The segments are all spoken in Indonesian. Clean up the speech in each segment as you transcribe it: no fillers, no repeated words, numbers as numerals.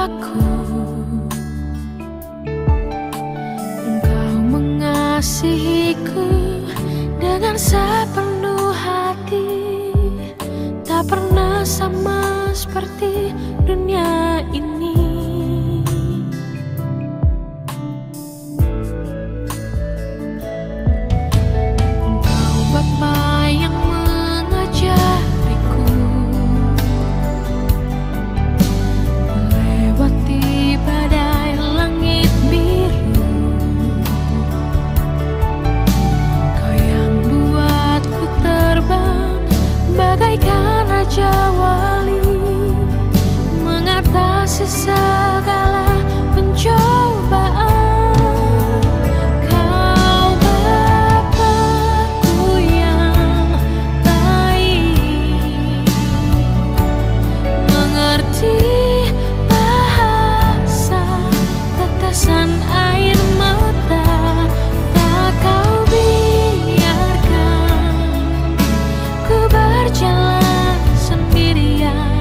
Bapakku, Engkau mengasihiku dengan sepenuh hati, tak pernah sama seperti dunia ini. Engkau Bapa yang mengajariku melewati badai langit biru. Kau yang buatku terbang bagaikan raja wali, mengatasi segala pencobaan. Kau Bapakku yang baik, mengerti bahasa tetesan air mata, tak kau biarkan ku berjalan sendirian,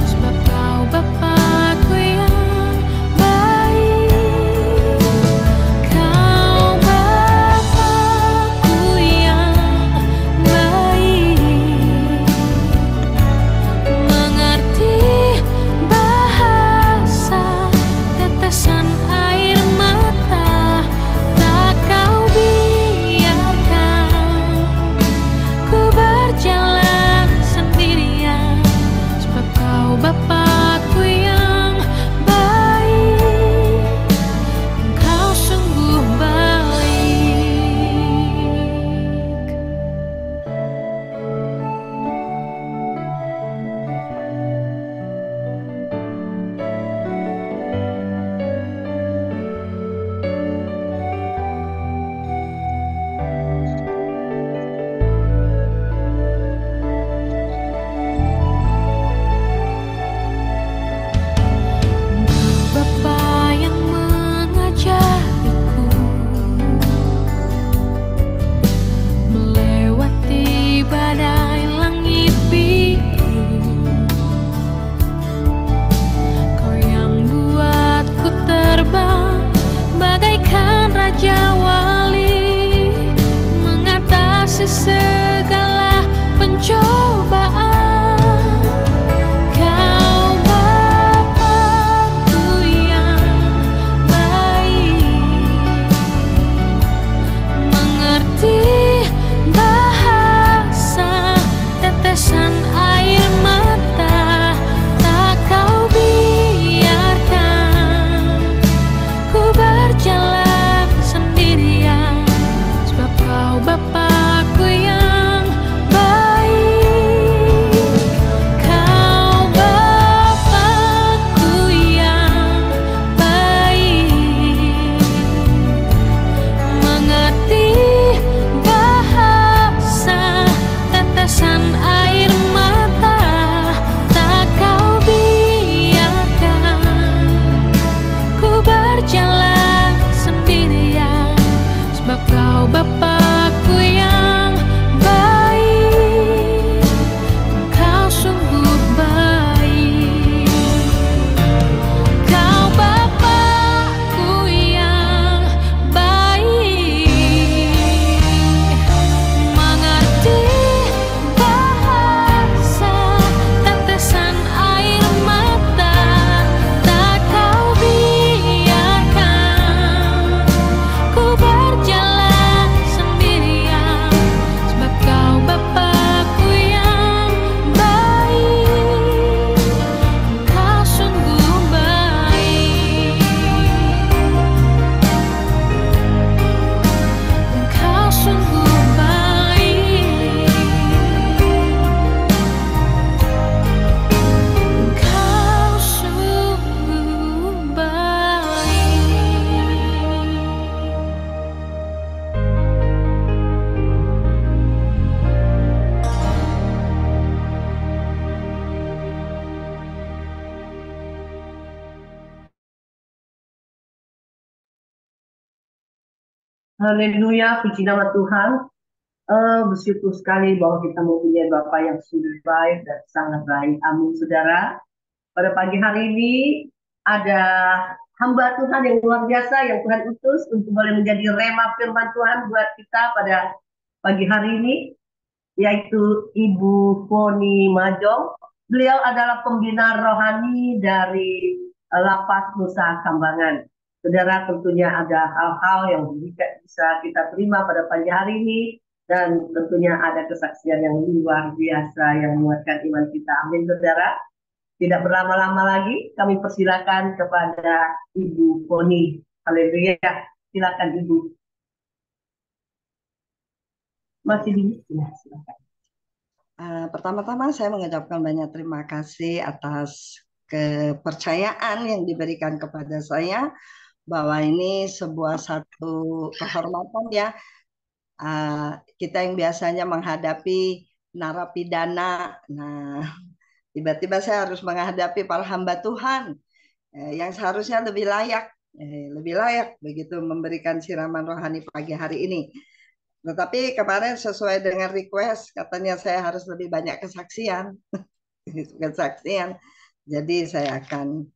sebab kau Bapakku yang baik. Kau Bapakku yang baik, mengerti bahasa tetesan air mata, tak kau biarkan ku berjalan sendirian, sebab kau Bapakku yang baik. Engkau sungguh baik. Bapa yang mengajariku melewati badai langit biru. Kau yang buatku terbang bagaikan raja wali, mengatasi segala pencobaan. Kau Bapakku yang baik, mengerti bahasa tetesan air mata, tak kau biarkan ku berjalan sendirian, sebab kau Bapakku yang baik. Kau Bapakku yang baik, mengerti bahasa tetesan air mata, tak kau biarkan ku berjalan sendirian, sebab kau Bapakku yang baik. Engkau sungguh baik. Kau Bapakku yang baik, mengerti bahasa tetesan air mata, tak kau biarkan ku berjalan sendirian, sebab kau Bapakku yang baik. Engkau sungguh baik. Engkau sungguh baik. Engkau sungguh Haleluya, puji nama Tuhan. Bersyukur sekali bahwa kita mempunyai Bapa yang sungguh baik dan sangat baik. Amin, saudara. Pada pagi hari ini ada hamba Tuhan yang luar biasa yang Tuhan utus untuk boleh menjadi rema firman Tuhan buat kita pada pagi hari ini, yaitu Ibu Foni Majong. Beliau adalah pembina rohani dari Lapas Nusa Kambangan. Saudara, tentunya ada hal-hal yang bisa kita terima pada pagi hari ini, dan tentunya ada kesaksian yang luar biasa yang menguatkan iman kita. Amin, saudara. Tidak berlama-lama lagi, kami persilakan kepada Ibu Foni. Haleluya. Silakan Ibu. Masih di ya, silakan. Pertama-tama saya mengucapkan banyak terima kasih atas kepercayaan yang diberikan kepada saya, bahwa ini sebuah satu kehormatan ya. Kita yang biasanya menghadapi narapidana, nah tiba-tiba saya harus menghadapi para hamba Tuhan yang seharusnya lebih layak begitu memberikan siraman rohani pagi hari ini. Tetapi kemarin sesuai dengan request, katanya saya harus lebih banyak kesaksian. kesaksian. Jadi saya akan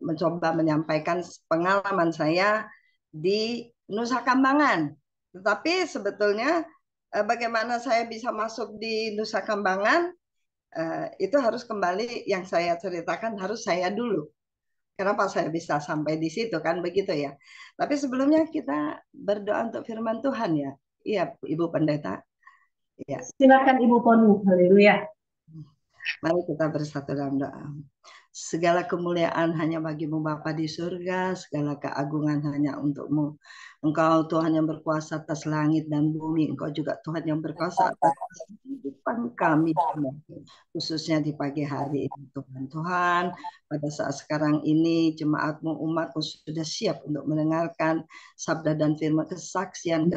mencoba menyampaikan pengalaman saya di Nusa Kambangan. Tetapi sebetulnya bagaimana saya bisa masuk di Nusa Kambangan, itu harus kembali yang saya ceritakan harus saya dulu. Kenapa saya bisa sampai di situ kan begitu ya. Tapi sebelumnya kita berdoa untuk firman Tuhan ya. Iya, Ibu Pendeta. Ya. Silakan Ibu Foni. Haleluya. Mari kita bersatu dalam doa. Segala kemuliaan hanya bagimu Bapa di surga, segala keagungan hanya untukmu. Engkau Tuhan yang berkuasa atas langit dan bumi, Engkau juga Tuhan yang berkuasa atas kehidupan kami, khususnya di pagi hari ini Tuhan. Tuhan, pada saat sekarang ini jemaatmu, umatmu sudah siap untuk mendengarkan sabda dan firman kesaksian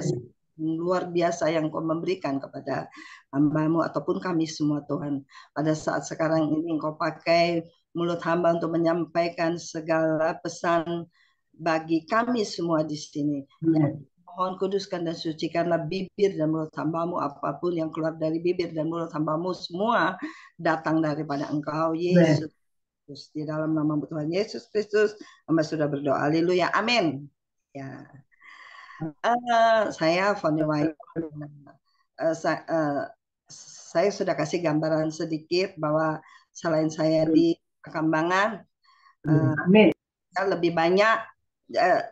luar biasa yang Kau memberikan kepada hamba-Mu ataupun kami semua Tuhan. Pada saat sekarang ini Engkau pakai mulut hamba untuk menyampaikan segala pesan bagi kami semua di sini. Mohon kuduskan dan sucikanlah bibir dan mulut hamba-Mu, apapun yang keluar dari bibir dan mulut hamba-Mu semua datang daripada Engkau Yesus. Di dalam nama Tuhan Yesus Kristus hamba sudah berdoa. Haleluya. Amin. Ya. Saya Foni Wahyu. Saya sudah kasih gambaran sedikit bahwa selain saya di Kambangan, lebih banyak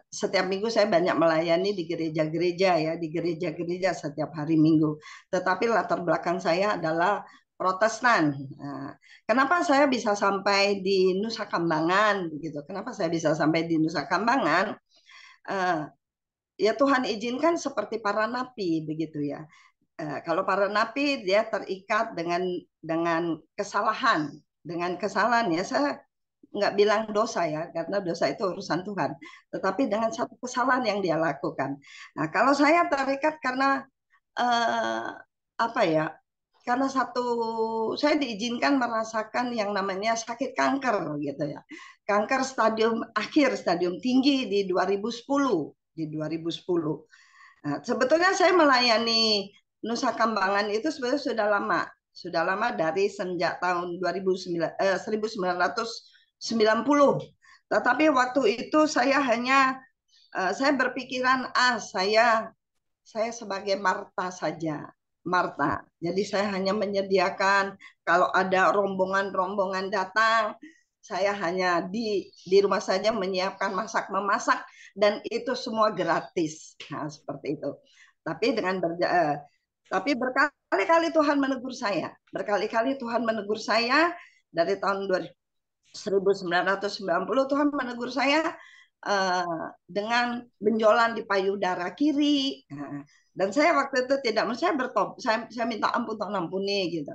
setiap minggu saya banyak melayani di gereja-gereja ya, di gereja-gereja setiap hari Minggu. Tetapi latar belakang saya adalah Protestan. Kenapa saya bisa sampai di Nusa Kambangan begitu? Kenapa saya bisa sampai di Nusa Kambangan? Ya Tuhan izinkan seperti para napi begitu ya. Kalau para napi dia terikat dengan kesalahan, ya saya nggak bilang dosa ya, karena dosa itu urusan Tuhan. Tetapi dengan satu kesalahan yang dia lakukan. Nah kalau saya terikat karena apa ya? Karena saya diizinkan merasakan yang namanya sakit kanker gitu ya. Kanker stadium akhir, stadium tinggi di 2010. Nah, sebetulnya saya melayani Nusa Kambangan itu sebenarnya sudah lama dari sejak tahun 1990. Tetapi waktu itu saya berpikiran saya sebagai Marta saja. Jadi saya hanya menyediakan kalau ada rombongan datang, saya hanya di rumah saja menyiapkan memasak dan itu semua gratis. Nah, seperti itu. Tapi tapi berkali-kali Tuhan menegur saya. Dari tahun 1990 Tuhan menegur saya dengan benjolan di payudara kiri. Dan saya waktu itu saya minta ampun, Tuhan ampuni gitu.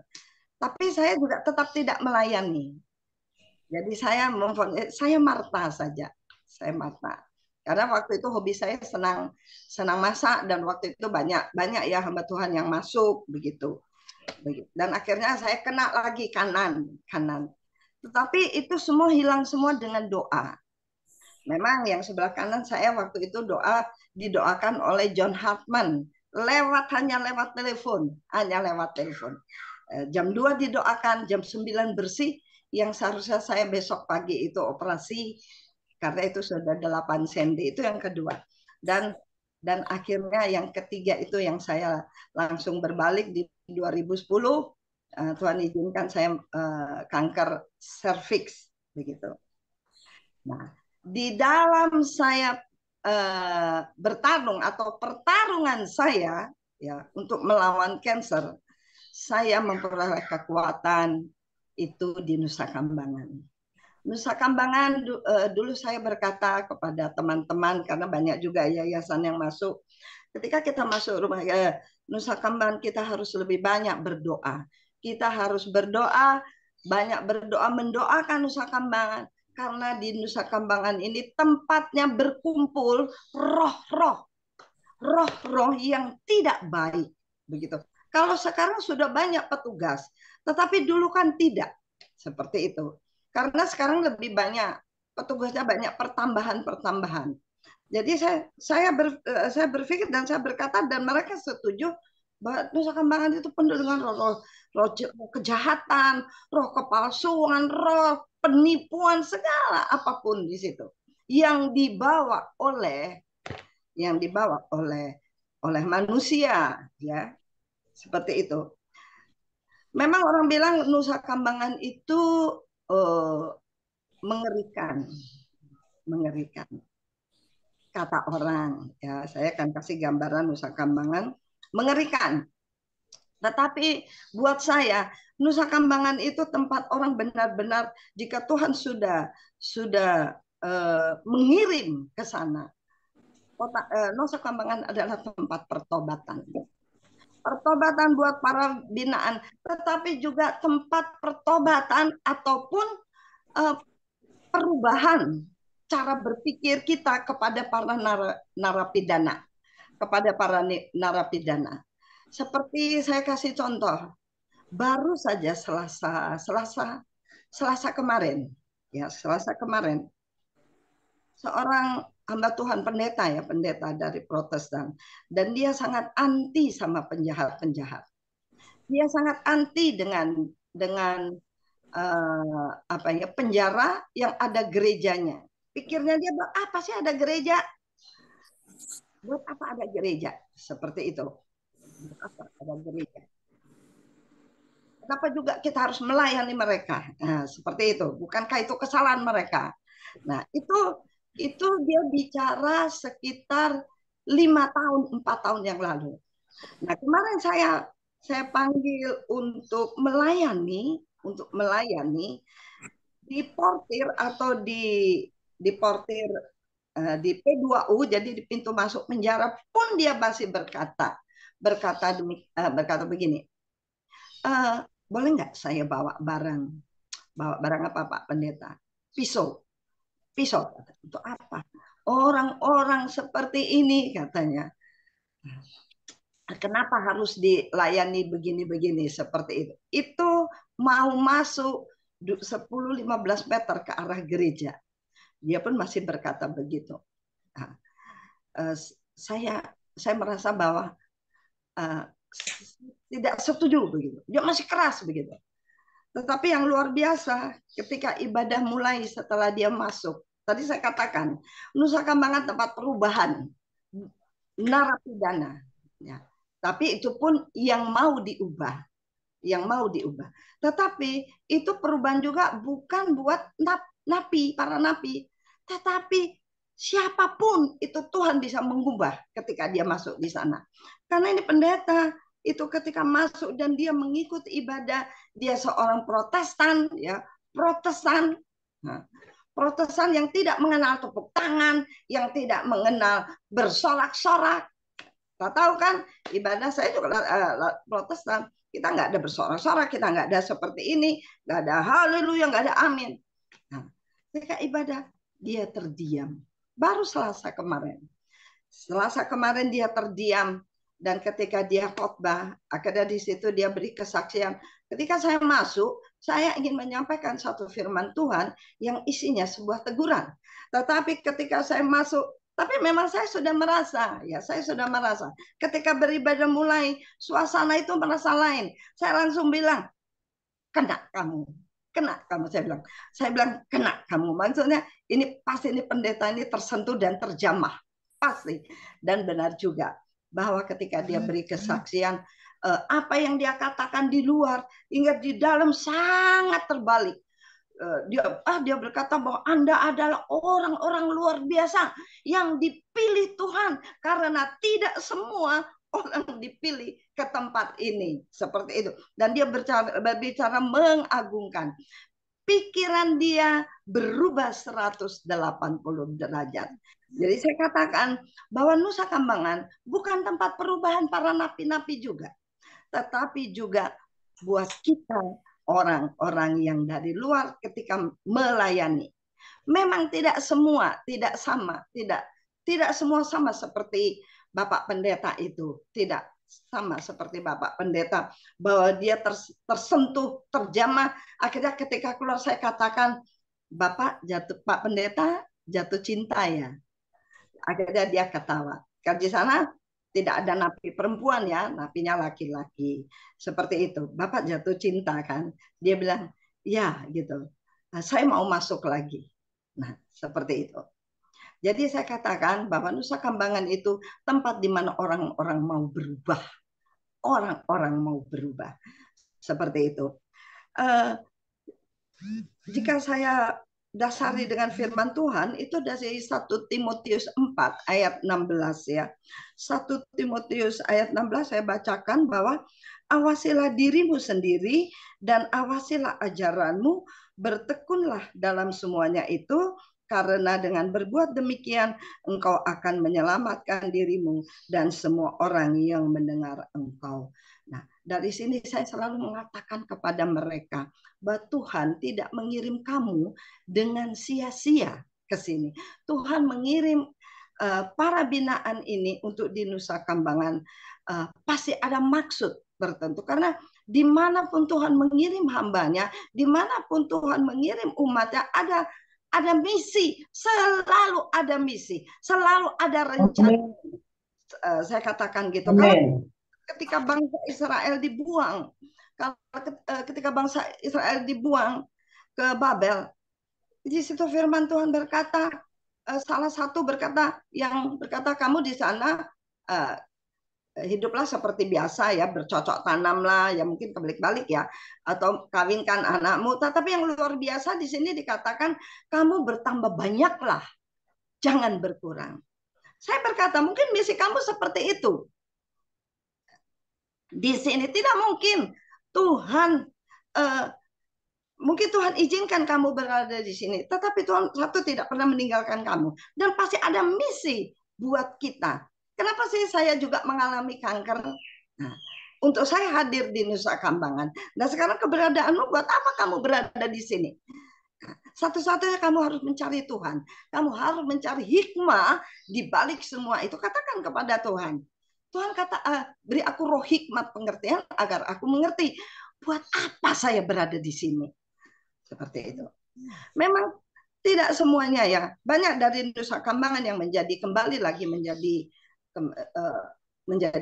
Tapi saya juga tetap tidak melayani. Jadi saya Marta saja. Saya Marta. Karena waktu itu hobi saya senang masak dan waktu itu banyak ya hamba Tuhan yang masuk begitu. Dan akhirnya saya kena lagi kanan. Tetapi itu semua hilang semua dengan doa. Memang yang sebelah kanan saya waktu itu didoakan oleh John Hartman hanya lewat telepon. Jam 2 didoakan, jam 9 bersih. yang seharusnya saya besok pagi itu operasi karena itu sudah 8 sendi, itu yang kedua. Dan akhirnya yang ketiga itu yang saya langsung berbalik di 2010. Tuhan izinkan saya kanker serviks begitu. Nah, di dalam saya bertarung atau pertarungan saya ya untuk melawan kanker, saya memperoleh kekuatan itu di Nusa Kambangan. Nusa Kambangan dulu saya berkata kepada teman-teman karena banyak juga yayasan yang masuk. Ketika kita masuk rumah Nusa Kambangan, kita harus lebih banyak berdoa. Kita harus berdoa, banyak berdoa, mendoakan Nusa Kambangan karena di Nusa Kambangan ini tempatnya berkumpul roh-roh yang tidak baik begitu. Kalau sekarang sudah banyak petugas, tetapi dulu kan tidak seperti itu. Karena sekarang lebih banyak petugasnya, banyak pertambahan. Jadi saya berpikir dan saya berkata dan mereka setuju bahwa Nusa Kambangan itu penuh dengan roh kejahatan, roh kepalsuan, roh penipuan, segala apapun di situ yang dibawa oleh manusia, ya seperti itu. Memang orang bilang Nusa Kambangan itu mengerikan, kata orang. Ya, saya akan kasih gambaran Nusa Kambangan mengerikan. Tetapi buat saya Nusa Kambangan itu tempat orang benar-benar jika Tuhan sudah mengirim ke sana. Nusa Kambangan adalah tempat pertobatan. Pertobatan buat para binaan, tetapi juga tempat pertobatan ataupun perubahan cara berpikir kita kepada para narapidana, Seperti saya kasih contoh, baru saja Selasa kemarin, seorang hamba Tuhan, pendeta dari Protestan, dan dia sangat anti sama penjahat-penjahat. Dia sangat anti dengan penjara yang ada gerejanya. Pikirnya dia, apa sih ada gereja? Buat apa ada gereja? Seperti itu. Buat apa ada gereja? Kenapa juga kita harus melayani mereka? Nah, seperti itu. Bukankah itu kesalahan mereka? Nah, itu dia bicara sekitar 4 tahun yang lalu. Nah, kemarin saya panggil untuk melayani di portir atau di portir di P2U, jadi di pintu masuk penjara pun dia masih berkata begini, boleh nggak saya bawa barang apa Pak Pendeta? Pisau untuk apa? Orang-orang seperti ini katanya. Kenapa harus dilayani begini-begini seperti itu? Itu mau masuk 10-15 meter ke arah gereja. Dia pun masih berkata begitu. Nah, saya merasa bahwa tidak setuju begitu. Dia masih keras begitu. Tetapi yang luar biasa ketika ibadah mulai setelah dia masuk. Tadi saya katakan, Nusa Kambangan tempat perubahan narapidana. Ya. Tapi itu pun yang mau diubah. Tetapi itu perubahan juga bukan buat para napi. Tetapi siapapun itu Tuhan bisa mengubah ketika dia masuk di sana. Karena ini pendeta, itu ketika masuk dan dia mengikuti ibadah, dia seorang Protestan, ya, Protestan yang tidak mengenal tepuk tangan, yang tidak mengenal bersorak-sorak. Tak tahu kan, ibadah saya juga Protestan, kita nggak ada bersorak-sorak, kita nggak ada seperti ini, nggak ada haleluya, nggak ada amin. Nah, ketika ibadah dia terdiam. Baru Selasa kemarin dia terdiam. Dan ketika dia khotbah, akhirnya di situ dia beri kesaksian. Ketika saya masuk, saya ingin menyampaikan satu firman Tuhan yang isinya sebuah teguran. Tetapi ketika saya masuk, tapi memang saya sudah merasa, ketika beribadah mulai, suasana itu merasa lain. Saya langsung bilang, kena kamu. kena kamu. Saya bilang kena kamu. Maksudnya ini pasti ini pendeta ini tersentuh dan terjamah pasti. Dan benar juga bahwa ketika dia beri kesaksian, apa yang dia katakan di luar hingga di dalam sangat terbalik. Dia berkata bahwa Anda adalah orang-orang luar biasa yang dipilih Tuhan, karena tidak semua orang dipilih ke tempat ini seperti itu. Dan dia berbicara mengagungkan. Pikiran dia berubah 180 derajat. Jadi saya katakan bahwa Nusa Kambangan bukan tempat perubahan para napi-napi juga, tetapi juga buat kita orang-orang yang dari luar ketika melayani. Memang tidak semua, tidak sama, tidak semua sama seperti Bapak Pendeta itu, tidak sama seperti Bapak Pendeta bahwa dia tersentuh, terjamah. Akhirnya ketika keluar saya katakan, Pak Pendeta jatuh cinta ya. Akhirnya dia ketawa. Karena di sana tidak ada napi perempuan ya, napinya laki-laki. Seperti itu. Bapak jatuh cinta kan? Dia bilang, ya gitu. Nah, saya mau masuk lagi. Nah, seperti itu. Jadi saya katakan bahwa Nusa Kambangan itu tempat di mana orang-orang mau berubah. Orang-orang mau berubah. Seperti itu. Jika saya dasari dengan firman Tuhan, itu dari 1 Timotius 4 ayat 16 ya. 1 Timotius ayat 16 saya bacakan bahwa awasilah dirimu sendiri dan awasilah ajaranmu, bertekunlah dalam semuanya itu, karena dengan berbuat demikian engkau akan menyelamatkan dirimu dan semua orang yang mendengar engkau. Nah, dari sini saya selalu mengatakan kepada mereka bahwa Tuhan tidak mengirim kamu dengan sia-sia ke sini. Tuhan mengirim para binaan ini untuk di Nusa Kambangan, pasti ada maksud tertentu. Karena dimanapun Tuhan mengirim hambanya, dimanapun Tuhan mengirim umatnya, ada misi, selalu ada misi, selalu ada rencana. Saya katakan gitu. Kalau ketika bangsa Israel dibuang, ketika bangsa Israel dibuang ke Babel, di situ firman Tuhan berkata, salah satu yang berkata kamu di sana hiduplah seperti biasa ya, bercocok tanamlah ya, mungkin kebalik-balik ya, atau kawinkan anakmu. Tetapi yang luar biasa di sini dikatakan kamu bertambah banyaklah, jangan berkurang. Saya berkata mungkin misi kamu seperti itu. Di sini tidak mungkin Tuhan mungkin Tuhan izinkan kamu berada di sini, tetapi Tuhan satu tidak pernah meninggalkan kamu, dan pasti ada misi buat kita. Kenapa sih saya juga mengalami kanker? Nah, untuk saya hadir di Nusa Kambangan. Nah, sekarang keberadaanmu buat apa kamu berada di sini? Satu-satunya kamu harus mencari Tuhan. Kamu harus mencari hikmah di balik semua itu. Katakan kepada Tuhan. Tuhan kata, beri aku roh hikmat pengertian agar aku mengerti buat apa saya berada di sini. Seperti itu. Memang tidak semuanya ya. Banyak dari Nusa Kambangan yang kembali lagi menjadi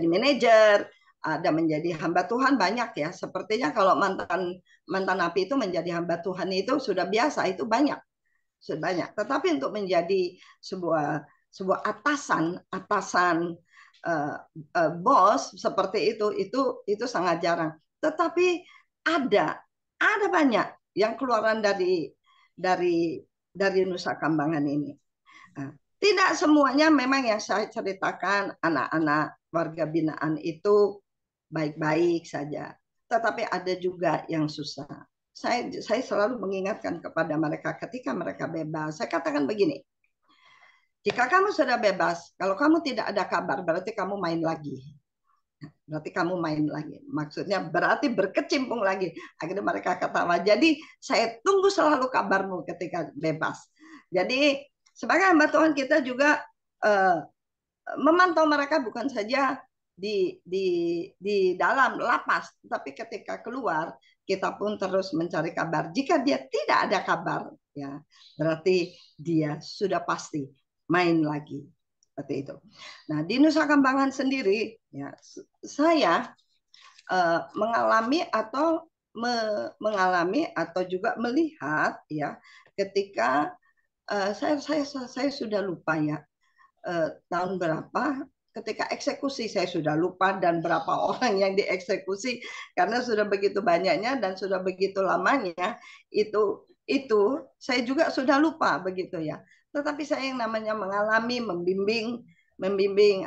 manajer, ada menjadi hamba Tuhan, banyak ya. Sepertinya kalau mantan napi itu menjadi hamba Tuhan itu sudah biasa, itu banyak. Sudah banyak. Tetapi untuk menjadi sebuah atasan bos seperti itu sangat jarang. Tetapi ada banyak yang keluaran dari Nusa Kambangan ini. Tidak semuanya memang yang saya ceritakan anak-anak warga binaan itu baik-baik saja, tetapi ada juga yang susah. Saya selalu mengingatkan kepada mereka ketika mereka bebas. Saya katakan begini, jika kamu sudah bebas, kalau kamu tidak ada kabar, berarti kamu main lagi. Berarti kamu main lagi. Maksudnya berarti berkecimpung lagi. Akhirnya mereka ketawa. Jadi saya tunggu selalu kabarmu ketika bebas. Jadi sebagai hamba Tuhan kita juga memantau mereka bukan saja di dalam lapas, tapi ketika keluar kita pun terus mencari kabar. Jika dia tidak ada kabar, ya berarti dia sudah pasti main lagi. Seperti itu. Nah, di Nusa Kambangan sendiri, ya, saya mengalami atau mengalami atau juga melihat ya ketika saya sudah lupa ya tahun berapa ketika eksekusi, saya sudah lupa dan berapa orang yang dieksekusi karena sudah begitu banyaknya dan sudah begitu lamanya itu saya juga sudah lupa begitu ya. Tetapi saya yang namanya mengalami, membimbing,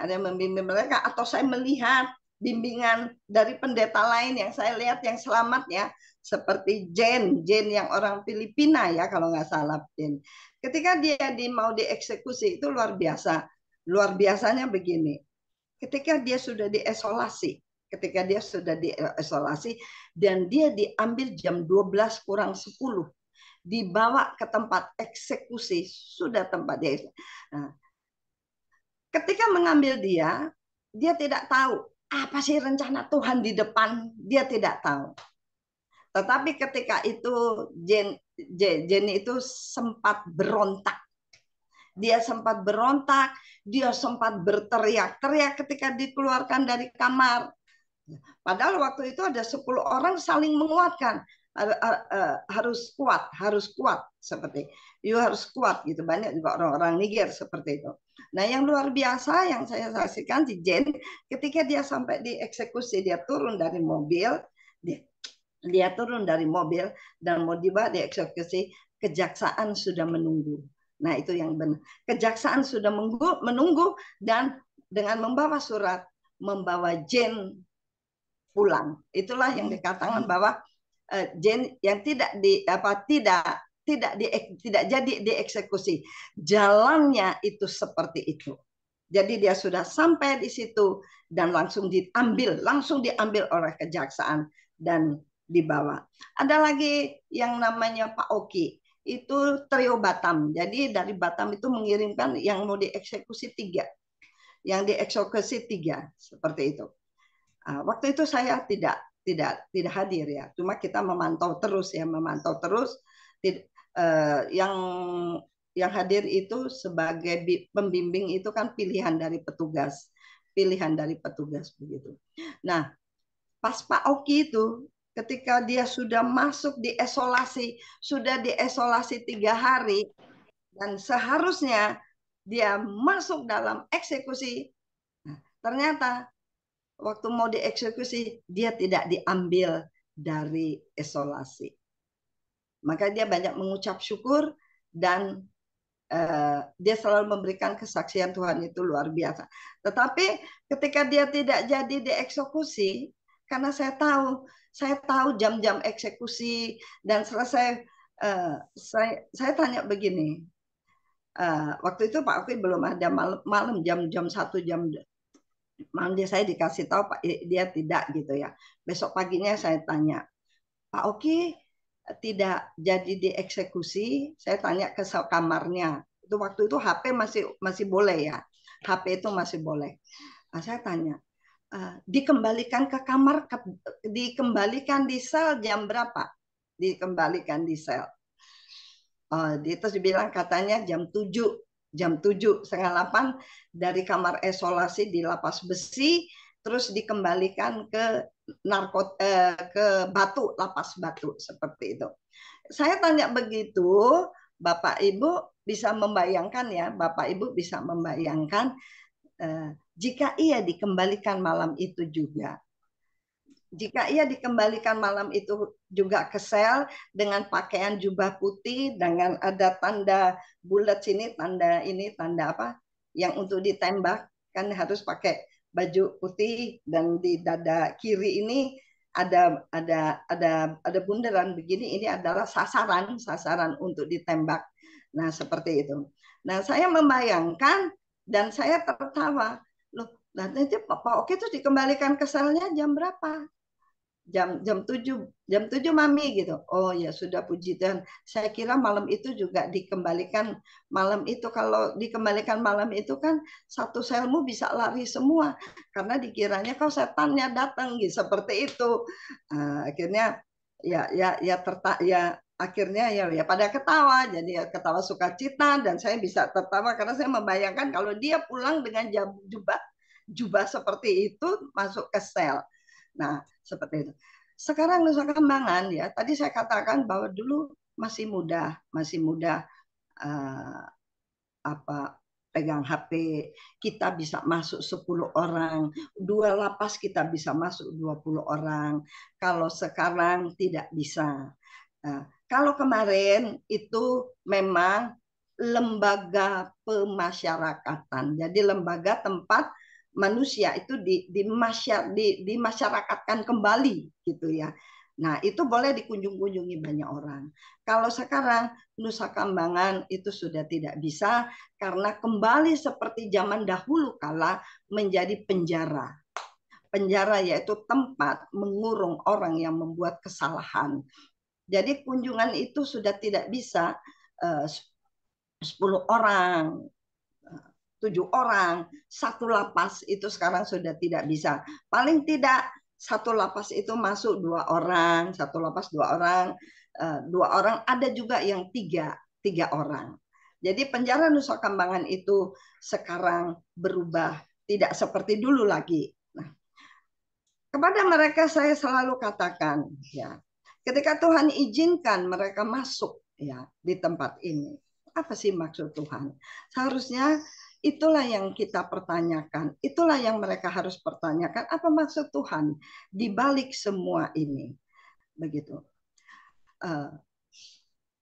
ada yang membimbing mereka atau saya melihat bimbingan dari pendeta lain yang saya lihat yang selamat ya, seperti Jane yang orang Filipina ya kalau nggak salah Jane. Ketika dia mau dieksekusi itu luar biasa. Luar biasanya begini, ketika dia sudah diisolasi dan dia diambil jam 12 kurang 10, dibawa ke tempat eksekusi, sudah tempat dia. Nah, ketika mengambil dia tidak tahu apa sih rencana Tuhan di depan, dia tidak tahu. Tetapi ketika itu Jenny itu sempat berontak. Dia sempat berontak, dia sempat berteriak-teriak ketika dikeluarkan dari kamar. Padahal waktu itu ada 10 orang saling menguatkan. Harus kuat seperti you harus kuat gitu. Banyak juga orang-orang Niger seperti itu. Nah, yang luar biasa yang saya saksikan di Jane ketika dia sampai dieksekusi, dia turun dari mobil, dia turun dari mobil dan mau dibawa dieksekusi, kejaksaan sudah menunggu. Nah, itu yang benar. Kejaksaan sudah menunggu dan dengan membawa surat, membawa Jane pulang. Itulah yang dikatakan bahwa Jane yang tidak jadi dieksekusi. Jalannya itu seperti itu. Jadi dia sudah sampai di situ dan langsung diambil oleh kejaksaan dan dibawa. Ada lagi yang namanya Pak Oki, itu trio Batam. Jadi dari Batam itu mengirimkan yang mau dieksekusi 3. Yang dieksekusi 3 seperti itu. Waktu itu saya tidak hadir ya. Cuma kita memantau terus. Yang hadir itu sebagai pembimbing itu kan pilihan dari petugas begitu. Nah, pas Pak Oki itu ketika dia sudah masuk sudah diisolasi 3 hari dan seharusnya dia masuk dalam eksekusi. Nah, ternyata waktu mau dieksekusi dia tidak diambil dari isolasi. Maka dia banyak mengucap syukur dan dia selalu memberikan kesaksian Tuhan itu luar biasa. Tetapi ketika dia tidak jadi dieksekusi, karena saya tahu jam-jam eksekusi dan selesai, saya tanya begini, waktu itu Pak Oki belum ada malam jam 1 jam malam saya dikasih tahu Pak dia tidak gitu ya. Besok paginya saya tanya, Pak Oki tidak jadi dieksekusi, saya tanya ke kamarnya. Itu waktu itu HP masih boleh ya. HP itu masih boleh. Nah, saya tanya, dikembalikan ke kamar, dikembalikan di sel jam berapa? Dikembalikan di sel. Terus dibilang katanya jam 7, setengah 8 dari kamar isolasi di lapas besi, terus dikembalikan ke lapas Batu seperti itu. Saya tanya begitu, Bapak Ibu bisa membayangkan ya, Bapak Ibu bisa membayangkan jika ia dikembalikan malam itu juga. Jika ia dikembalikan malam itu juga ke sel dengan pakaian jubah putih dengan ada tanda bulat sini, tanda apa yang untuk ditembak kan harus pakai baju putih dan di dada kiri ini ada bundaran begini, ini adalah sasaran untuk ditembak. Nah, seperti itu. Nah, saya membayangkan dan saya tertawa. Loh, nanti Pak Oke itu dikembalikan ke selnya jam berapa? Jam 7 Mami gitu. Oh ya sudah, puji Tuhan. Saya kira malam itu juga dikembalikan malam itu. Kalau dikembalikan malam itu kan satu selmu bisa lari semua karena dikiranya kau setannya datang gitu, seperti itu. Akhirnya akhirnya ya pada ketawa, jadi ya ketawa sukacita dan saya bisa tertawa karena saya membayangkan kalau dia pulang dengan jubah seperti itu masuk ke sel. Nah, seperti itu. Sekarang Nusa Kambangan ya, tadi saya katakan bahwa dulu masih mudah eh, apa pegang HP, kita bisa masuk 10 orang, 2 lapas kita bisa masuk 20 orang. Kalau sekarang tidak bisa. Kalau kemarin itu memang lembaga pemasyarakatan. Jadi lembaga tempat manusia itu dimasyarakatkan kembali gitu ya. Nah, itu boleh dikunjung-kunjungi banyak orang. Kalau sekarang Nusa Kambangan itu sudah tidak bisa karena kembali seperti zaman dahulu kala menjadi penjara. Penjara yaitu tempat mengurung orang yang membuat kesalahan. Jadi kunjungan itu sudah tidak bisa 10 orang, 7 orang, satu lapas itu sekarang sudah tidak bisa. Paling tidak satu lapas itu masuk 2 orang, satu lapas 2 orang, 2 orang, ada juga yang tiga orang. Jadi penjara Nusa Kambangan itu sekarang berubah, tidak seperti dulu lagi. Nah, kepada mereka saya selalu katakan, ya, ketika Tuhan izinkan mereka masuk ya di tempat ini, apa sih maksud Tuhan? Seharusnya itulah yang kita pertanyakan, itulah yang mereka harus pertanyakan, apa maksud Tuhan di balik semua ini? Begitu.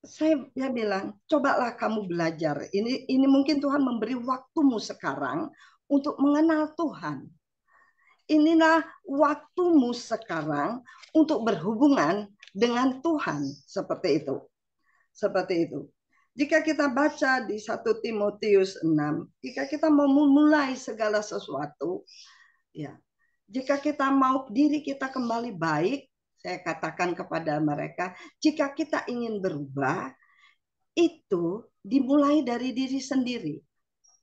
Saya bilang, cobalah kamu belajar. Ini mungkin Tuhan memberi waktumu sekarang untuk mengenal Tuhan. Inilah waktumu sekarang untuk berhubungan dengan Tuhan, seperti itu. Seperti itu. Jika kita baca di 1 Timotius 6, jika kita mau memulai segala sesuatu, ya, jika kita mau diri kita kembali baik, saya katakan kepada mereka, jika kita ingin berubah, itu dimulai dari diri sendiri.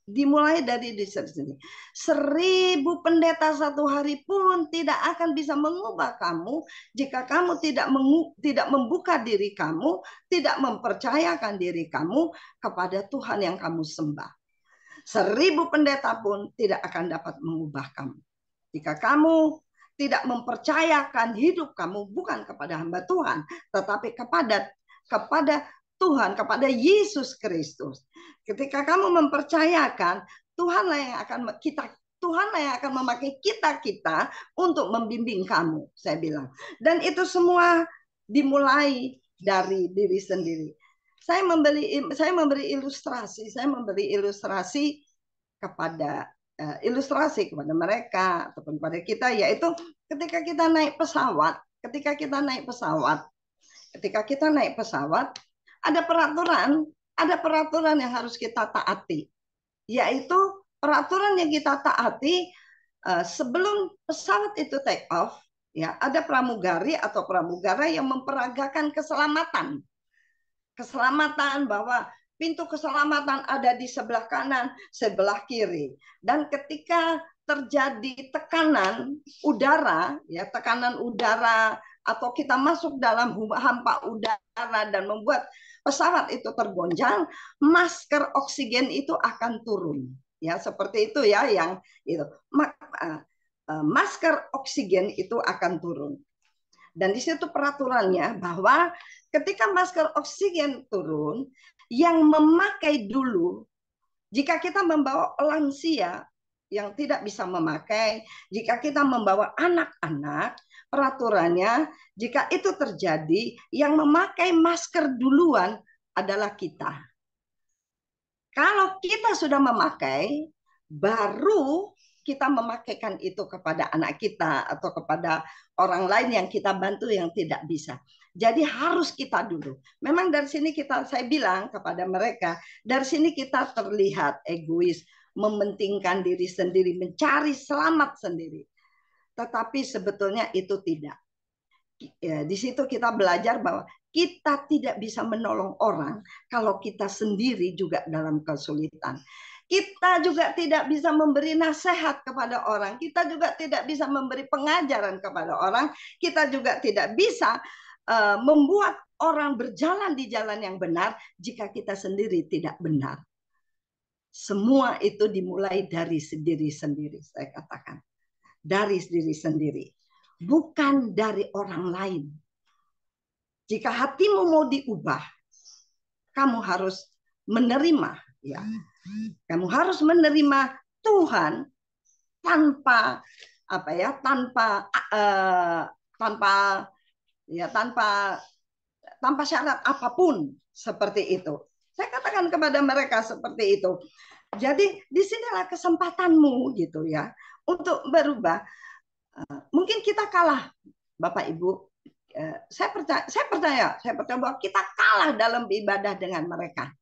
Dimulai dari diri sendiri. 1000 pendeta satu hari pun tidak akan bisa mengubah kamu jika kamu tidak membuka diri kamu, tidak mempercayakan diri kamu kepada Tuhan yang kamu sembah. 1000 pendeta pun tidak akan dapat mengubah kamu. Jika kamu tidak mempercayakan hidup kamu bukan kepada hamba Tuhan, tetapi kepada Tuhan, kepada Yesus Kristus. Ketika kamu mempercayakan, Tuhanlah yang akan memakai kita untuk membimbing kamu, saya bilang. Dan itu semua dimulai dari diri sendiri. Saya memberi ilustrasi kepada mereka ataupun kepada kita, yaitu ketika kita naik pesawat, ada peraturan yang harus kita taati, yaitu peraturan yang kita taati sebelum pesawat itu take off, ya, ada pramugari atau pramugara yang memperagakan keselamatan bahwa pintu keselamatan ada di sebelah kanan, sebelah kiri, dan ketika terjadi tekanan udara, atau kita masuk dalam hampa udara dan membuat pesawat itu tergoncang, masker oksigen itu akan turun. Ya, seperti itu ya, yang itu. Masker oksigen itu akan turun. Dan di situ peraturannya bahwa ketika masker oksigen turun, yang memakai dulu, jika kita membawa lansia yang tidak bisa memakai, jika kita membawa anak-anak, peraturannya jika itu terjadi, yang memakai masker duluan adalah kita. Kalau kita sudah memakai, baru kita memakaikan itu kepada anak kita atau kepada orang lain yang kita bantu yang tidak bisa. Jadi harus kita dulu. Memang dari sini saya bilang kepada mereka, dari sini kita terlihat egois, mementingkan diri sendiri, mencari selamat sendiri. Tetapi sebetulnya itu tidak. Ya, di situ kita belajar bahwa kita tidak bisa menolong orang kalau kita sendiri juga dalam kesulitan. Kita juga tidak bisa memberi nasihat kepada orang. Kita juga tidak bisa memberi pengajaran kepada orang. Kita juga tidak bisa membuat orang berjalan di jalan yang benar jika kita sendiri tidak benar. Semua itu dimulai dari diri sendiri, saya katakan. Dari diri sendiri. bukan dari orang lain. Jika hatimu mau diubah, kamu harus menerima, ya. Kamu harus menerima Tuhan tanpa apa ya, tanpa ya tanpa syarat apapun seperti itu. Saya katakan kepada mereka seperti itu. Jadi disinilah kesempatanmu gitu ya untuk berubah. Mungkin kita kalah, Bapak Ibu. Saya percaya bahwa kita kalah dalam ibadah dengan mereka.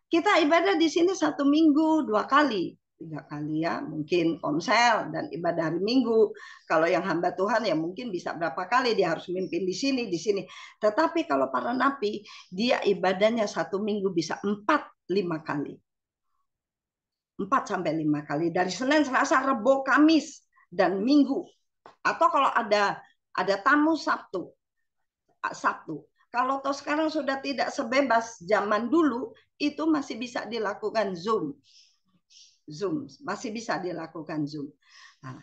Kita ibadah di sini 1 minggu 2 kali, 3 kali ya, mungkin komsel dan ibadah hari Minggu. Kalau yang hamba Tuhan ya mungkin bisa berapa kali dia harus mimpin di sini, di sini. Tetapi kalau para nabi, dia ibadahnya 1 minggu bisa 4-5 kali. 4-5 kali dari Senin, Selasa, Rabu, Kamis dan Minggu. Atau kalau ada tamu Sabtu. Kalau toh sekarang sudah tidak sebebas zaman dulu, itu masih bisa dilakukan Zoom, masih bisa dilakukan Zoom. Nah,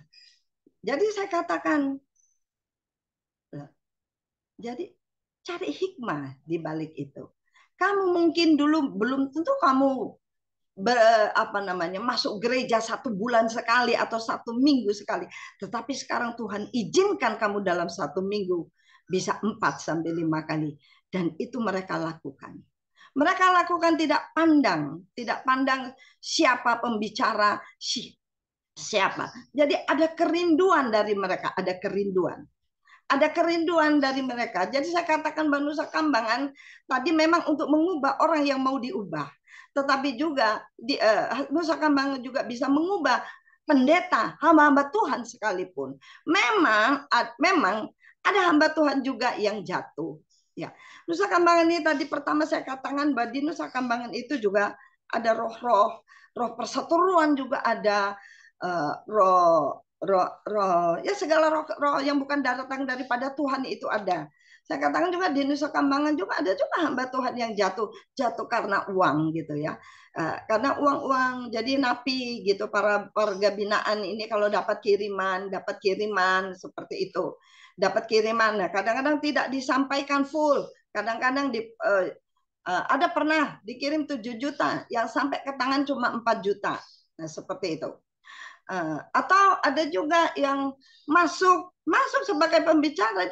jadi saya katakan, jadi cari hikmah di balik itu. Kamu mungkin dulu belum tentu kamu masuk gereja 1 bulan sekali atau 1 minggu sekali, tetapi sekarang Tuhan izinkan kamu dalam 1 minggu bisa 4-5 kali, dan itu mereka lakukan. Mereka lakukan tidak pandang siapa pembicara, siapa. Jadi ada kerinduan dari mereka, ada kerinduan dari mereka. Jadi saya katakan Bahwa Nusa Kambangan tadi memang untuk mengubah orang yang mau diubah. Tetapi juga Nusa Kambangan juga bisa mengubah pendeta, hamba-hamba Tuhan sekalipun. Memang ada hamba Tuhan juga yang jatuh. Ya, Nusa Kambangan ini tadi pertama saya katakan bahwa di Nusa Kambangan itu juga ada roh perseteruan, juga ada roh ya segala roh yang bukan datang daripada Tuhan itu ada. Saya katakan juga di Nusa Kambangan juga ada juga hamba Tuhan yang jatuh karena uang gitu ya. Karena uang jadi napi gitu, para warga binaan ini kalau dapat kiriman seperti itu. Dapat kiriman, nah kadang-kadang tidak disampaikan full. Kadang-kadang ada pernah dikirim 7 juta yang sampai ke tangan cuma 4 juta. Nah, seperti itu. Atau ada juga yang masuk sebagai pembicara,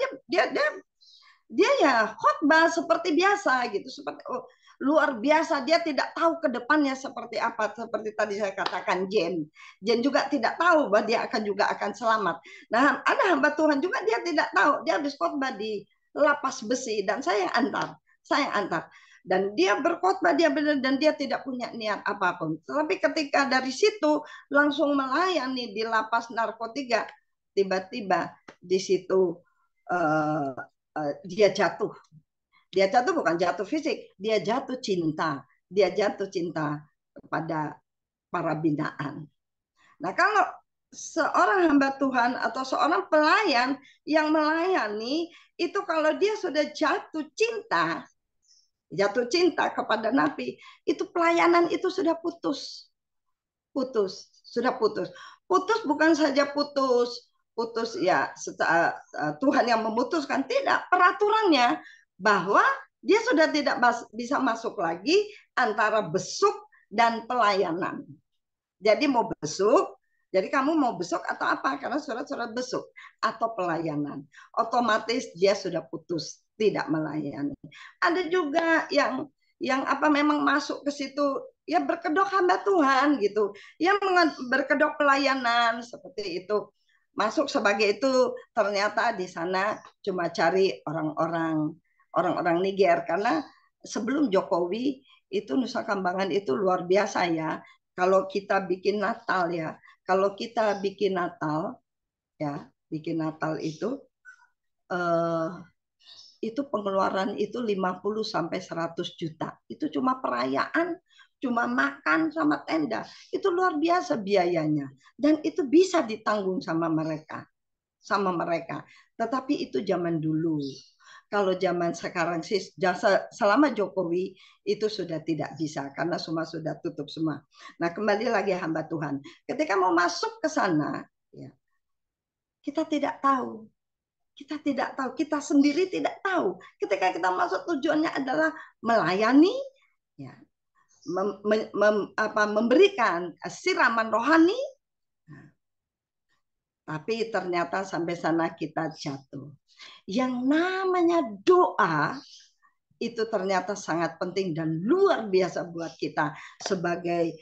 dia ya khotbah seperti biasa gitu, seperti luar biasa, dia tidak tahu ke depannya seperti apa, seperti tadi saya katakan Jen juga tidak tahu bahwa dia akan selamat. Nah, ada hamba Tuhan juga dia tidak tahu, dia habis khotbah di lapas besi dan saya yang antar. Dan dia berkhotbah, dia benar, dan dia tidak punya niat apapun. Tapi ketika dari situ langsung melayani di lapas narkotika, tiba-tiba di situ dia jatuh. Dia jatuh bukan jatuh fisik, dia jatuh cinta. Dia jatuh cinta kepada para binaan. Nah, kalau seorang hamba Tuhan atau seorang pelayan yang melayani, itu kalau dia sudah jatuh cinta kepada napi, itu pelayanan itu sudah putus. Putus bukan saja putus ya Tuhan yang memutuskan, tidak, peraturannya bahwa dia sudah tidak bisa masuk lagi antara besuk dan pelayanan. Jadi mau besuk, jadi kamu mau besuk atau apa, karena surat-surat besuk atau pelayanan, otomatis dia sudah putus, tidak melayani. Ada juga yang memang masuk ke situ ya berkedok hamba Tuhan gitu, yang berkedok pelayanan seperti itu, masuk sebagai itu, ternyata di sana cuma cari orang-orang Niger, karena sebelum Jokowi itu Nusa Kambangan itu luar biasa ya. Kalau kita bikin Natal ya, bikin Natal itu pengeluaran itu 50-100 juta. Itu cuma perayaan, cuma makan sama tenda. Itu luar biasa biayanya. Dan itu bisa ditanggung sama mereka. Tetapi itu zaman dulu. Kalau zaman sekarang sih, selama Jokowi itu sudah tidak bisa karena semua sudah tutup semua. Nah, kembali lagi hamba Tuhan, ketika mau masuk ke sana, ya, Kita tidak tahu. Kita tidak tahu. Kita sendiri tidak tahu. Ketika kita masuk tujuannya adalah melayani, ya, memberikan siraman rohani, tapi ternyata sampai sana kita jatuh. Yang namanya doa itu ternyata sangat penting dan luar biasa buat kita sebagai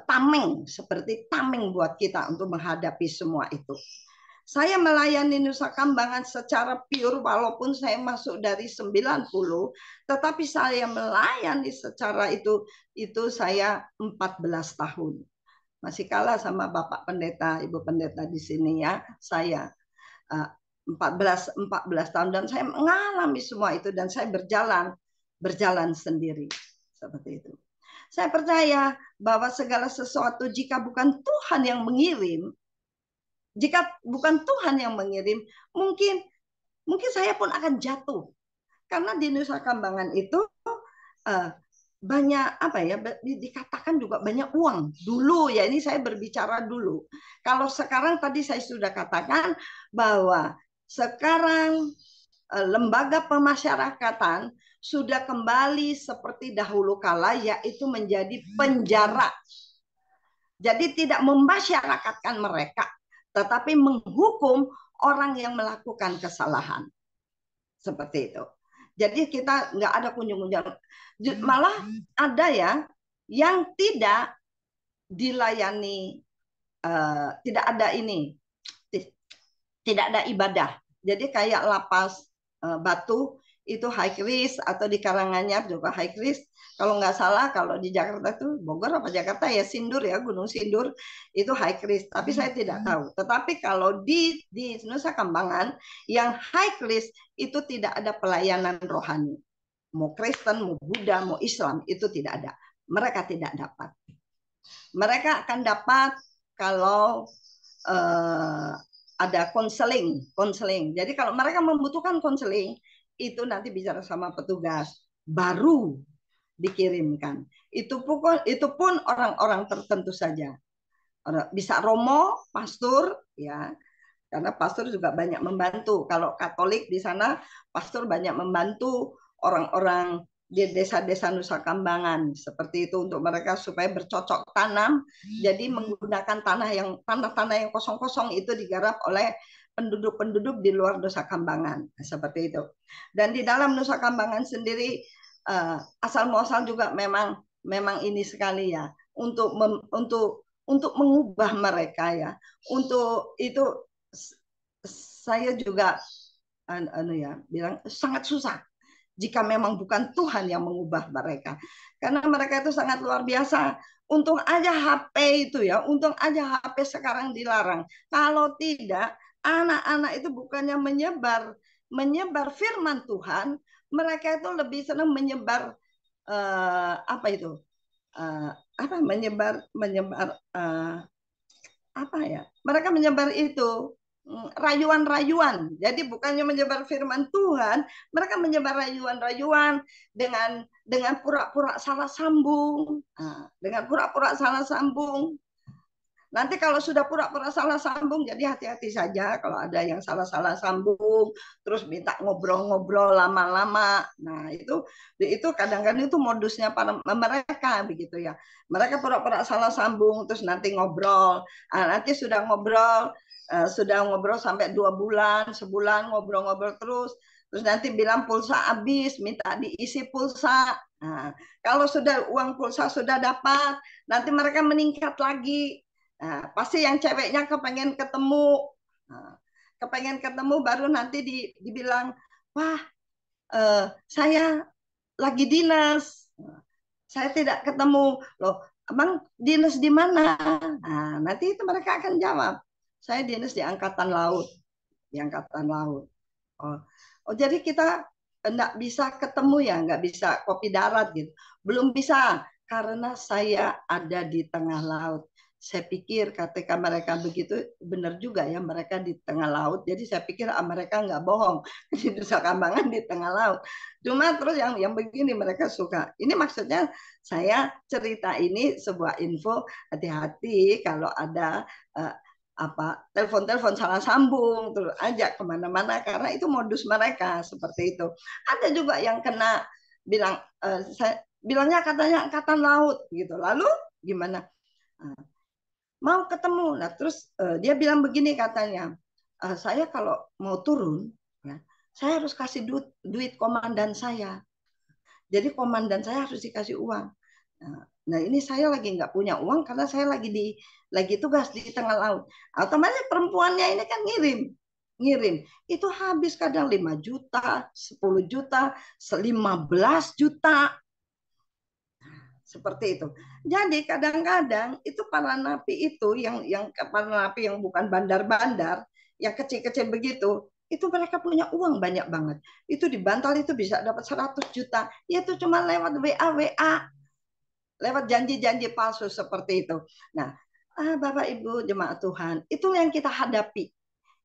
tameng, seperti tameng buat kita untuk menghadapi semua itu. Saya melayani Nusa Kambangan secara pure walaupun saya masuk dari 90, tetapi saya melayani secara itu saya 14 tahun. Masih kalah sama Bapak Pendeta, Ibu Pendeta di sini ya. Saya 14 tahun dan saya mengalami semua itu dan saya berjalan sendiri seperti itu. Saya percaya bahwa segala sesuatu jika bukan Tuhan yang mengirim, mungkin saya pun akan jatuh. Karena di Nusa Kambangan itu banyak dikatakan juga banyak uang dulu ya, ini saya berbicara dulu. Kalau sekarang tadi saya sudah katakan bahwa sekarang lembaga pemasyarakatan sudah kembali seperti dahulu kala, yaitu menjadi penjara. Jadi tidak memasyarakatkan mereka, tetapi menghukum orang yang melakukan kesalahan. Seperti itu. Jadi kita nggak ada kunjung-kunjung. Malah ada ya yang tidak dilayani, tidak ada ibadah. Jadi kayak lapas Batu itu high risk, atau di Karanganyar juga high risk. Kalau nggak salah, kalau di Jakarta itu Bogor apa Jakarta ya, Sindur ya, Gunung Sindur itu high risk. Tapi saya tidak tahu. Tetapi kalau di Nusa Kambangan yang high risk itu tidak ada pelayanan rohani. Mau Kristen, mau Buddha, mau Islam itu tidak ada. Mereka tidak dapat. Mereka akan dapat kalau ada konseling. Jadi kalau mereka membutuhkan konseling, itu nanti bicara sama petugas, baru dikirimkan. Itu pun orang-orang tertentu saja. Bisa romo, pastor, ya, karena pastor juga banyak membantu. Kalau Katolik di sana, pastor banyak membantu orang-orang di desa-desa Nusa Kambangan seperti itu untuk mereka supaya bercocok tanam. Jadi menggunakan tanah yang kosong-kosong itu digarap oleh penduduk-penduduk di luar Nusa Kambangan seperti itu. Dan di dalam Nusa Kambangan sendiri asal muasal juga memang ini sekali ya untuk mengubah mereka ya. Untuk itu saya juga bilang sangat susah jika memang bukan Tuhan yang mengubah mereka. Karena mereka itu sangat luar biasa. Untung aja HP itu ya, untung aja HP sekarang dilarang. Kalau tidak, anak-anak itu bukannya menyebar firman Tuhan, mereka itu lebih senang menyebar mereka menyebar itu rayuan-rayuan. Jadi bukannya menyebar firman Tuhan, mereka menyebar rayuan-rayuan dengan pura-pura salah sambung. Dengan pura-pura salah sambung. Nanti kalau sudah pura-pura salah sambung, jadi hati-hati saja kalau ada yang salah-salah sambung, terus minta ngobrol-ngobrol lama-lama. Nah, itu kadang-kadang itu modusnya para mereka begitu ya. Mereka pura-pura salah sambung, terus nanti ngobrol. Nanti sudah ngobrol sampai 2 bulan, sebulan ngobrol-ngobrol terus nanti bilang pulsa habis, minta diisi pulsa. Nah, kalau sudah uang pulsa sudah dapat, nanti mereka meningkat lagi. Nah, pasti yang ceweknya kepengen ketemu. Baru nanti dibilang, wah saya lagi dinas. Saya tidak ketemu. Loh, abang dinas di mana? Nah, nanti itu mereka akan jawab. Saya dinas di Angkatan Laut. Di Angkatan Laut. Jadi kita nggak bisa ketemu ya, nggak bisa kopi darat gitu. Belum bisa, karena saya ada di tengah laut. Saya pikir ketika mereka begitu, benar juga ya, mereka di tengah laut. Jadi saya pikir mereka nggak bohong. Di Nusa Kambangan di tengah laut. Cuma terus yang begini mereka suka. Ini maksudnya saya cerita ini sebuah info, hati-hati kalau ada apa telepon-telepon salah sambung terus ajak kemana-mana karena itu modus mereka seperti itu. Ada juga yang kena bilang bilangnya katanya angkatan laut gitu. Lalu gimana? Mau ketemu. Nah, terus dia bilang begini katanya, saya kalau mau turun ya, saya harus kasih duit komandan saya. Jadi komandan saya harus dikasih uang. Nah, ini saya lagi nggak punya uang karena saya lagi tugas di tengah laut. Otomatis perempuannya ini kan ngirim. Itu habis kadang 5 juta, 10 juta, 15 juta. Seperti itu. Jadi kadang-kadang itu para napi itu yang para napi yang bukan bandar-bandar, yang kecil-kecil begitu, itu mereka punya uang banyak banget. Itu di Bantal itu bisa dapat 100 juta. Ya itu cuma lewat WA, lewat janji-janji palsu seperti itu. Nah, Bapak Ibu jemaat Tuhan, itu yang kita hadapi.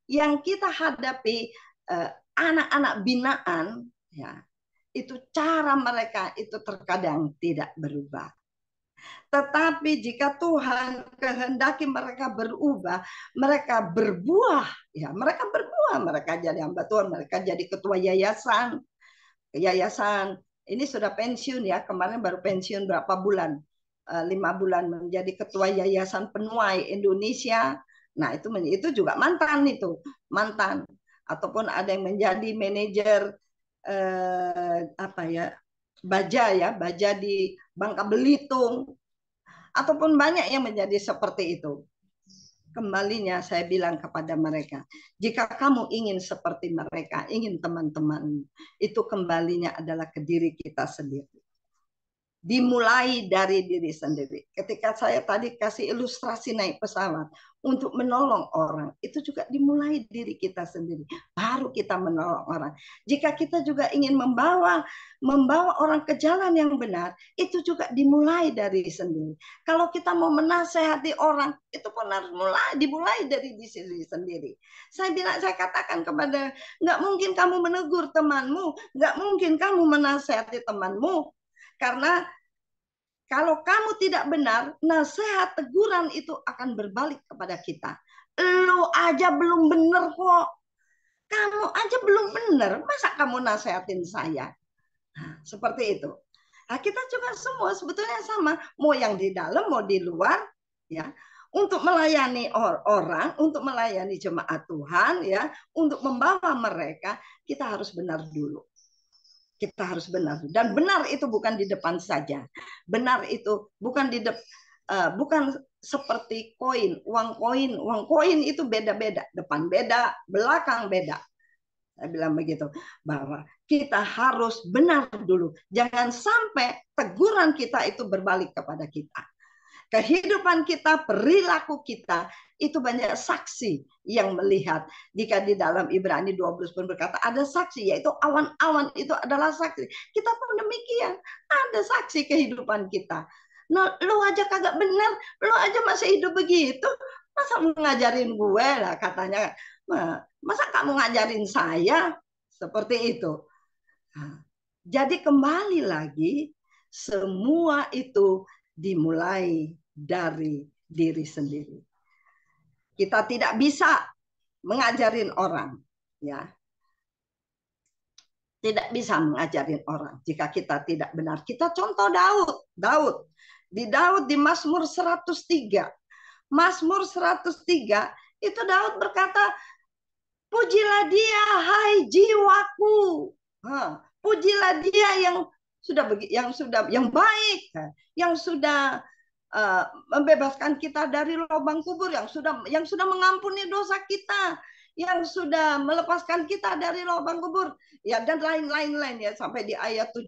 Yang kita hadapi anak-anak binaan ya. Itu cara mereka itu terkadang tidak berubah. Tetapi jika Tuhan kehendaki mereka berubah, mereka berbuah, ya mereka berbuah, mereka jadi hamba Tuhan, mereka jadi ketua yayasan. Yayasan ini sudah pensiun ya, kemarin baru pensiun berapa bulan, 5 bulan menjadi ketua yayasan penuai Indonesia. Nah itu juga mantan, ataupun ada yang menjadi manajer apa ya baja di Bangka Belitung, ataupun banyak yang menjadi seperti itu. Kembalinya saya bilang kepada mereka, jika kamu ingin seperti mereka, ingin teman-teman, itu kembalinya adalah ke diri kita sendiri. Dimulai dari diri sendiri. Ketika saya tadi kasih ilustrasi naik pesawat untuk menolong orang, itu juga dimulai diri kita sendiri. Baru kita menolong orang. Jika kita juga ingin membawa orang ke jalan yang benar, itu juga dimulai dari sendiri. Kalau kita mau menasehati orang, itu pun harus dimulai dari diri sendiri. Saya katakan kepada, nggak mungkin kamu menegur temanmu, nggak mungkin kamu menasehati temanmu, karena kalau kamu tidak benar, nasihat teguran itu akan berbalik kepada kita. Lu aja belum benar kok. Kamu aja belum benar, masa kamu nasihatin saya? Nah, seperti itu. Nah, kita juga semua sebetulnya sama, mau yang di dalam, mau di luar, ya. Untuk melayani orang, untuk melayani jemaat Tuhan, ya, untuk membawa mereka, kita harus benar dulu. Kita harus benar, dan benar itu bukan di depan saja. Benar itu bukan bukan seperti uang koin itu beda-beda, depan beda, belakang beda. Saya bilang begitu, bahwa kita harus benar dulu. Jangan sampai teguran kita itu berbalik kepada kita. Kehidupan kita, perilaku kita, itu banyak saksi yang melihat. Jika di dalam Ibrani 12 pun berkata, ada saksi, yaitu awan-awan itu adalah saksi. Kita pun demikian, ada saksi kehidupan kita. Nah, lu aja kagak benar, lu aja masih hidup begitu, masa mau ngajarin gue lah katanya. Masa kamu ngajarin saya? Seperti itu. Nah, jadi kembali lagi, semua itu dimulai dari diri sendiri. Kita tidak bisa mengajarin orang, ya. Tidak bisa mengajarin orang jika kita tidak benar. Kita contoh Daud. Di Mazmur 103. Mazmur 103 itu Daud berkata, pujilah dia hai jiwaku. Pujilah dia yang baik, yang sudah membebaskan kita dari lubang kubur, yang sudah mengampuni dosa kita, yang sudah melepaskan kita dari lubang kubur, ya, dan lain-lain ya, sampai di ayat 7.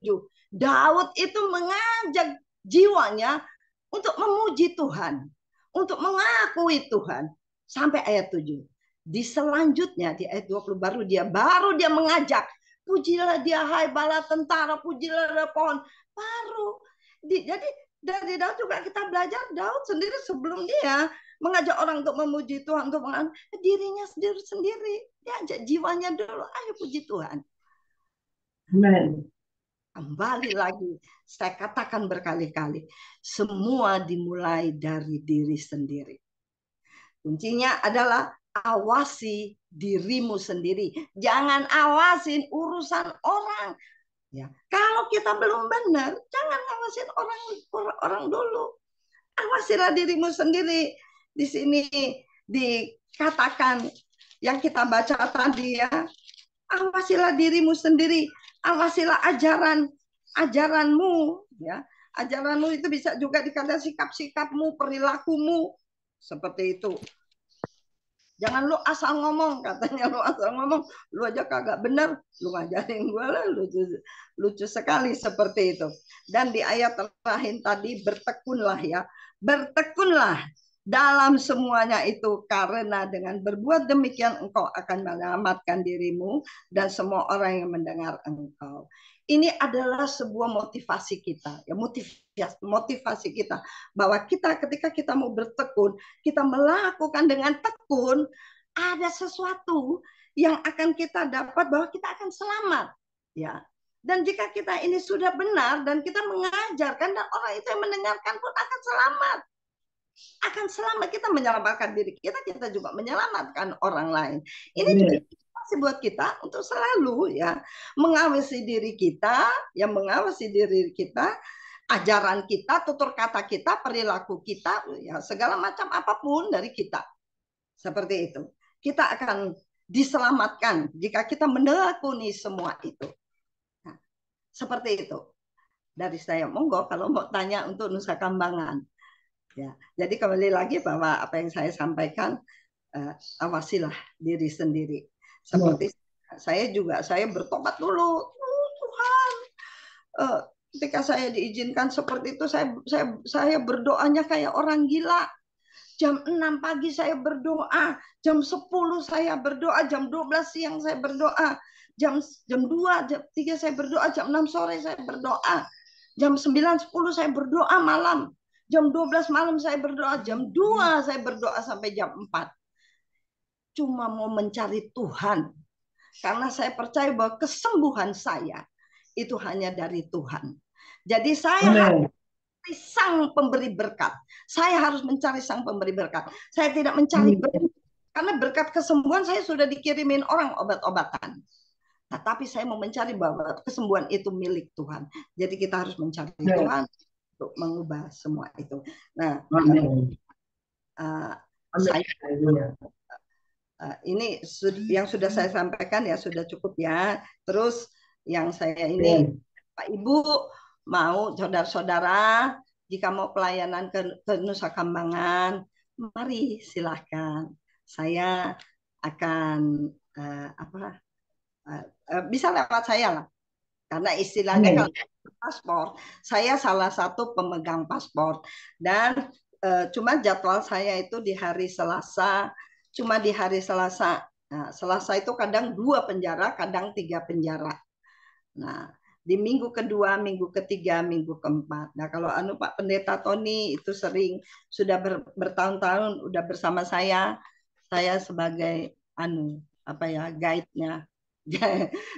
Daud itu mengajak jiwanya untuk memuji Tuhan, untuk mengakui Tuhan, sampai ayat 7. Di selanjutnya di ayat 20 baru dia mengajak, pujilah dia hai bala tentara, pujilah dia pohon. Jadi dari Daud juga kita belajar, Daud sendiri sebelum dia mengajak orang untuk memuji Tuhan, untuk dirinya sendiri, dia ajak jiwanya dulu, ayo puji Tuhan. Amen. Kembali lagi, saya katakan berkali-kali, semua dimulai dari diri sendiri. Kuncinya adalah awasi dirimu sendiri. Jangan awasin urusan orang. Ya, kalau kita belum benar, jangan awasin orang dulu. Awasilah dirimu sendiri. Di sini dikatakan yang kita baca tadi ya, awasilah dirimu sendiri, awasilah ajaranmu ya. Ajaranmu itu bisa juga dikatakan sikap-sikapmu, perilakumu seperti itu. Jangan lu asal ngomong, katanya lu asal ngomong, lu aja kagak bener, lu ngajarin gue lah, lucu sekali seperti itu. Dan di ayat terakhir tadi bertekunlah ya, bertekunlah dalam semuanya itu, karena dengan berbuat demikian engkau akan menyelamatkan dirimu dan semua orang yang mendengar engkau. Ini adalah sebuah motivasi kita, ya motivasi kita bahwa kita ketika kita mau bertekun, kita melakukan dengan tekun, ada sesuatu yang akan kita dapat bahwa kita akan selamat, ya. Dan jika kita ini sudah benar dan kita mengajarkan dan orang itu yang mendengarkan pun akan selamat. Akan selamat, kita menyelamatkan diri kita, kita juga menyelamatkan orang lain. Ini juga motivasi buat kita untuk selalu ya mengawasi diri kita, yang mengawasi diri kita, ajaran kita, tutur kata kita, perilaku kita, ya segala macam apapun dari kita. Seperti itu. Kita akan diselamatkan jika kita menekuni semua itu. Nah, seperti itu. Dari saya, monggo kalau mau tanya untuk Nusa Kambangan. Ya, jadi kembali lagi bahwa apa yang saya sampaikan, awasilah diri sendiri. Seperti saya juga, saya bertobat dulu. Tuhan, ketika saya diizinkan seperti itu, saya berdoanya kayak orang gila. Jam 6 pagi saya berdoa, jam 10 saya berdoa, jam 12 siang saya berdoa, jam 2, jam 3 saya berdoa, jam 6 sore saya berdoa, jam 9, 10 saya berdoa malam, jam 12 malam saya berdoa, jam 2 saya berdoa sampai jam 4. Cuma mau mencari Tuhan. Karena saya percaya bahwa kesembuhan saya itu hanya dari Tuhan. Jadi saya sang pemberi berkat. Saya harus mencari sang pemberi berkat. Saya tidak mencari berkat. Karena berkat kesembuhan saya sudah dikirimin orang obat-obatan. Nah, tapi saya mau mencari bahwa kesembuhan itu milik Tuhan. Jadi kita harus mencari Tuhan untuk mengubah semua itu. Nah, ini yang sudah saya sampaikan ya sudah cukup ya. Terus yang saya ini, Pak Ibu mau saudara-saudara jika mau pelayanan ke Nusa Kambangan, mari silahkan. Saya akan bisa lewat saya lah. Karena istilahnya kalau paspor, saya salah satu pemegang paspor dan cuma jadwal saya itu di hari Selasa, cuma di hari Selasa. Nah, Selasa itu kadang 2 penjara, kadang 3 penjara. Nah, di minggu kedua, minggu ketiga, minggu keempat. Nah, kalau Pak Pendeta Tony itu sering sudah bertahun-tahun udah bersama saya sebagai guide-nya.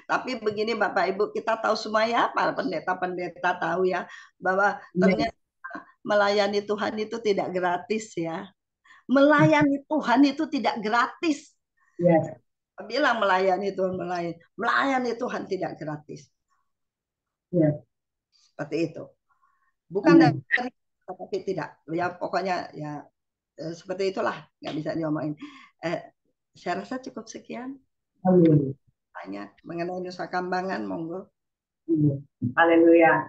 Tapi begini Bapak Ibu, kita tahu semua ya, para pendeta-pendeta tahu ya bahwa ternyata melayani Tuhan itu tidak gratis ya. Melayani Tuhan itu tidak gratis. Yes. Bilang melayani Tuhan, melayani Tuhan tidak gratis. Yes. Seperti itu. Bukan dari tapi tidak. Ya pokoknya ya seperti itulah, nggak bisa diomongin. Saya rasa cukup sekian. Amin. Tanya mengenai Nusa Kambangan, monggo. Haleluya.